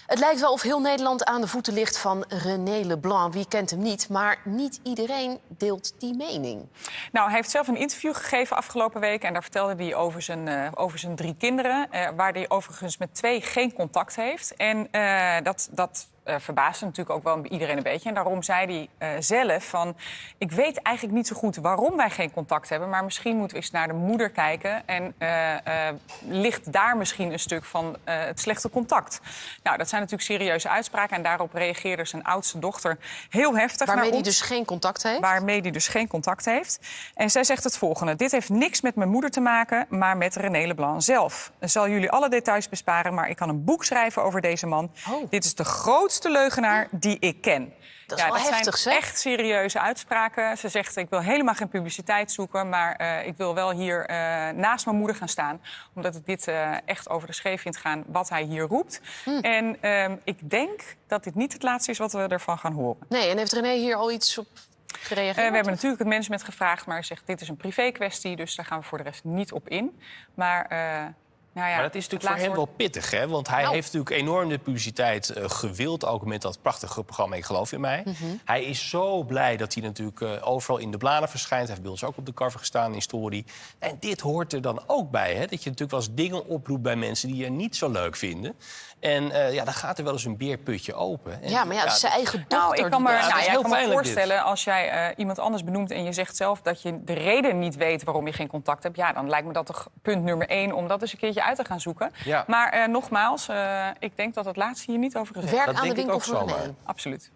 Het lijkt wel of heel Nederland aan de voeten ligt van René Leblanc. Wie kent hem niet? Maar niet iedereen deelt die mening. Nou, hij heeft zelf een interview gegeven afgelopen week. En daar vertelde hij over zijn 3 kinderen. Waar hij overigens met 2 geen contact heeft. En dat verbaasde natuurlijk ook wel iedereen een beetje. En daarom zei hij zelf van... ik weet eigenlijk niet zo goed waarom wij geen contact hebben... maar misschien moeten we eens naar de moeder kijken... en ligt daar misschien een stuk van het slechte contact. Nou, dat zijn natuurlijk serieuze uitspraken... en daarop reageerde zijn oudste dochter heel heftig. Waarmee hij dus geen contact heeft? Waarmee hij dus geen contact heeft. En zij zegt het volgende. Dit heeft niks met mijn moeder te maken, maar met René Leblanc zelf. Ik zal jullie alle details besparen, maar ik kan een boek schrijven over deze man. Oh. Dit is de grootste leugenaar die ik ken. Dat is wel heftig, zijn zeg. echt serieuze uitspraken. Ze zegt, ik wil helemaal geen publiciteit zoeken... maar ik wil wel hier naast mijn moeder gaan staan. Omdat ik dit echt over de scheef vind gaan wat hij hier roept. En ik denk dat dit niet het laatste is wat we ervan gaan horen. Nee, en heeft René hier al iets op gereageerd? We hebben natuurlijk het management gevraagd, maar hij zegt, dit is een privé-kwestie... dus daar gaan we voor de rest niet op in. Maar... Nou ja, maar dat is natuurlijk voor hem wel pittig, hè? Want hij heeft natuurlijk enorm de publiciteit gewild. Ook met dat prachtige programma Ik geloof in mij. Hij is zo blij dat hij natuurlijk overal in de bladen verschijnt. Hij heeft bij ons ook op de cover gestaan in Story. En dit hoort er dan ook bij, hè? Dat je natuurlijk wel eens dingen oproept bij mensen die je niet zo leuk vinden. En dan gaat er wel eens een beerputje open. En, ja, maar het is zijn eigen dochter. Nou, ik kan me voorstellen, dit. als jij iemand anders benoemt... en je zegt zelf dat je de reden niet weet waarom je geen contact hebt... ja, dan lijkt me dat toch punt nummer 1 om dat eens een keertje uit te gaan zoeken. Ja. Maar nogmaals, ik denk dat het laatste hier niet over gezegd Werk dat aan de winkel ook voor René. Absoluut.